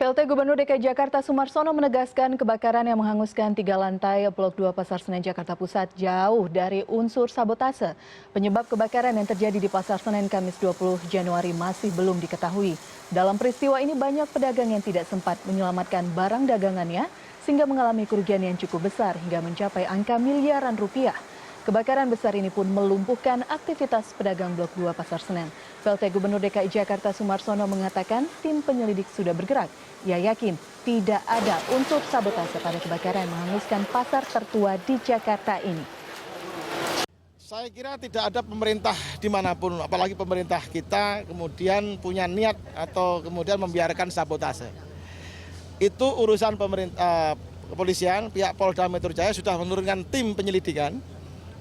PLT Gubernur DKI Jakarta Sumarsono menegaskan kebakaran yang menghanguskan 3 lantai Blok 2 Pasar Senen Jakarta Pusat jauh dari unsur sabotase. Penyebab kebakaran yang terjadi di Pasar Senen Kamis 20 Januari masih belum diketahui. Dalam peristiwa ini banyak pedagang yang tidak sempat menyelamatkan barang dagangannya sehingga mengalami kerugian yang cukup besar hingga mencapai angka miliaran rupiah. Kebakaran besar ini pun melumpuhkan aktivitas pedagang Blok 2 Pasar Senen. PLT Gubernur DKI Jakarta Sumarsono mengatakan tim penyelidik sudah bergerak. Ia yakin tidak ada unsur sabotase pada kebakaran yang menghanguskan pasar tertua di Jakarta ini. Saya kira tidak ada pemerintah dimanapun, apalagi pemerintah kita kemudian punya niat atau kemudian membiarkan sabotase. Itu urusan pemerintah, kepolisian, pihak Polda Metro Jaya sudah menurunkan tim penyelidikan.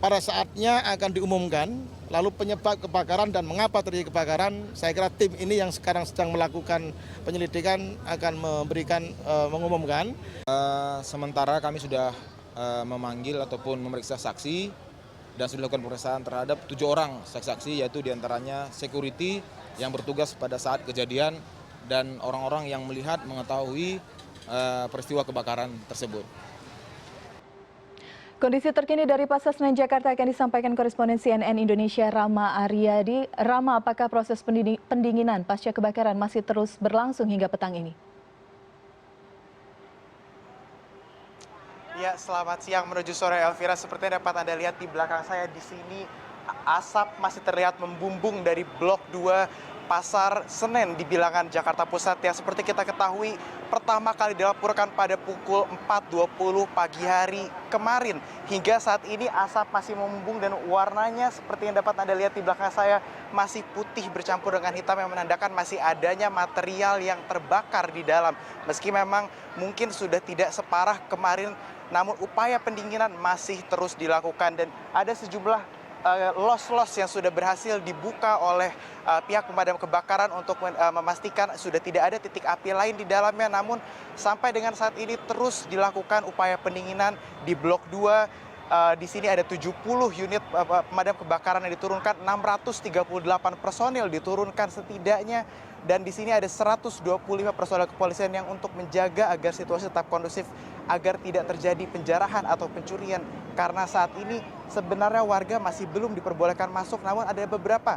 Pada saatnya akan diumumkan, lalu penyebab kebakaran dan mengapa terjadi kebakaran, saya kira tim ini yang sekarang sedang melakukan penyelidikan akan mengumumkan. Sementara kami sudah memanggil ataupun memeriksa saksi dan sudah dilakukan pemeriksaan terhadap 7 orang saksi-saksi, yaitu diantaranya security yang bertugas pada saat kejadian dan orang-orang yang melihat mengetahui peristiwa kebakaran tersebut. Kondisi terkini dari Pasar Senen Jakarta akan disampaikan koresponden CNN Indonesia Rama Aryadi. Rama, apakah proses pendinginan pasca kebakaran masih terus berlangsung hingga petang ini? Ya, selamat siang menuju sore Elvira. Seperti yang dapat Anda lihat di belakang saya di sini, asap masih terlihat membumbung dari Blok 2 Pasar Senen di bilangan Jakarta Pusat yang seperti kita ketahui pertama kali dilaporkan pada pukul 4.20 pagi hari kemarin. Hingga saat ini asap masih membumbung dan warnanya seperti yang dapat Anda lihat di belakang saya masih putih bercampur dengan hitam yang menandakan masih adanya material yang terbakar di dalam. Meski memang mungkin sudah tidak separah kemarin, namun upaya pendinginan masih terus dilakukan dan ada sejumlah los-los yang sudah berhasil dibuka oleh pihak pemadam kebakaran untuk memastikan sudah tidak ada titik api lain di dalamnya. Namun sampai dengan saat ini terus dilakukan upaya pendinginan di Blok 2. Di sini ada 70 unit pemadam kebakaran yang diturunkan, 638 personil diturunkan setidaknya. Dan di sini ada 125 personel kepolisian yang untuk menjaga agar situasi tetap kondusif, agar tidak terjadi penjarahan atau pencurian. Karena saat ini sebenarnya warga masih belum diperbolehkan masuk, namun ada beberapa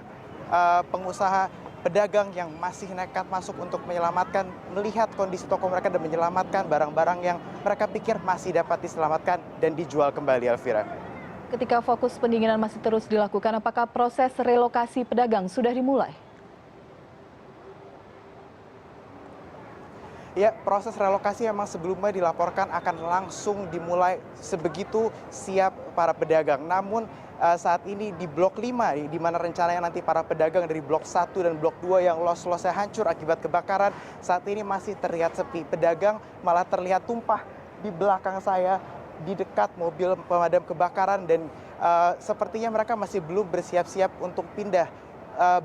pengusaha pedagang yang masih nekat masuk untuk menyelamatkan, melihat kondisi toko mereka dan menyelamatkan barang-barang yang mereka pikir masih dapat diselamatkan dan dijual kembali, Elvira. Ketika fokus pendinginan masih terus dilakukan, apakah proses relokasi pedagang sudah dimulai? Ya, proses relokasi memang sebelumnya dilaporkan akan langsung dimulai sebegitu siap para pedagang. Namun saat ini di Blok 5, di mana rencananya nanti para pedagang dari Blok 1 dan Blok 2 yang los-losnya hancur akibat kebakaran, saat ini masih terlihat sepi. Pedagang malah terlihat tumpah di belakang saya, di dekat mobil pemadam kebakaran, dan sepertinya mereka masih belum bersiap-siap untuk pindah.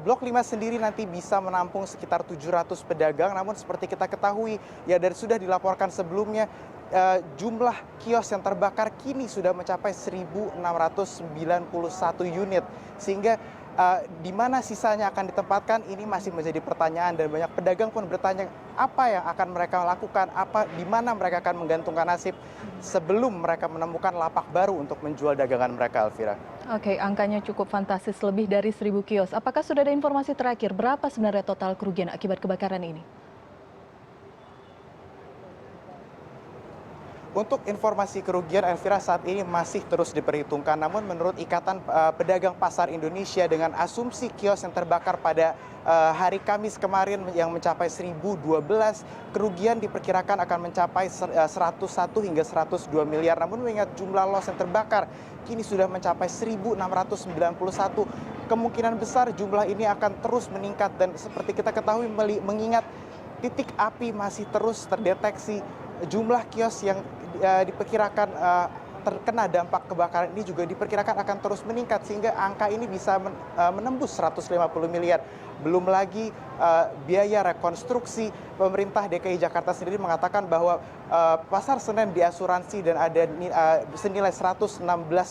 Blok 5 sendiri nanti bisa menampung sekitar 700 pedagang, namun seperti kita ketahui ya dari sudah dilaporkan sebelumnya, jumlah kios yang terbakar kini sudah mencapai 1.691 unit, sehingga di mana sisanya akan ditempatkan ini masih menjadi pertanyaan, dan banyak pedagang pun bertanya apa yang akan mereka lakukan, di mana mereka akan menggantungkan nasib sebelum mereka menemukan lapak baru untuk menjual dagangan mereka, Elvira. Oke, angkanya cukup fantastis, lebih dari 1.000 kios. Apakah sudah ada informasi terakhir berapa sebenarnya total kerugian akibat kebakaran ini? Untuk informasi kerugian, Elvira, saat ini masih terus diperhitungkan. Namun menurut Ikatan Pedagang Pasar Indonesia, dengan asumsi kios yang terbakar pada hari Kamis kemarin yang mencapai 1.012, kerugian diperkirakan akan mencapai 101 hingga 102 miliar. Namun mengingat jumlah los yang terbakar kini sudah mencapai 1.691, kemungkinan besar jumlah ini akan terus meningkat. Dan seperti kita ketahui, mengingat titik api masih terus terdeteksi, jumlah kios yang diperkirakan terkena dampak kebakaran ini juga diperkirakan akan terus meningkat, sehingga angka ini bisa menembus 150 miliar. Belum lagi biaya rekonstruksi. Pemerintah DKI Jakarta sendiri mengatakan bahwa Pasar Senen diasuransi dan ada senilai 116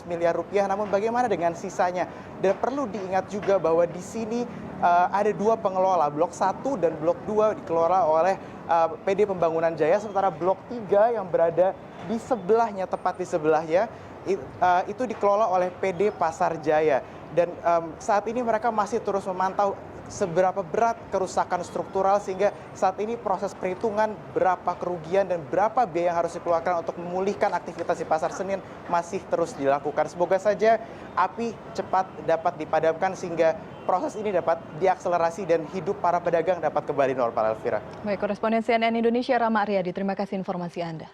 miliar rupiah. Namun bagaimana dengan sisanya? Dan perlu diingat juga bahwa di sini ada dua pengelola, Blok 1 dan Blok 2 dikelola oleh PD Pembangunan Jaya, sementara Blok 3 yang berada di sebelahnya, tepat di sebelahnya, itu dikelola oleh PD Pasar Jaya. Dan saat ini mereka masih terus memantau seberapa berat kerusakan struktural, sehingga saat ini proses perhitungan berapa kerugian dan berapa biaya yang harus dikeluarkan untuk memulihkan aktivitas di Pasar Senen masih terus dilakukan. Semoga saja api cepat dapat dipadamkan sehingga proses ini dapat diakselerasi dan hidup para pedagang dapat kembali normal, Elvira. Baik, koresponden CNN Indonesia Rama Aryadi, terima kasih informasi Anda.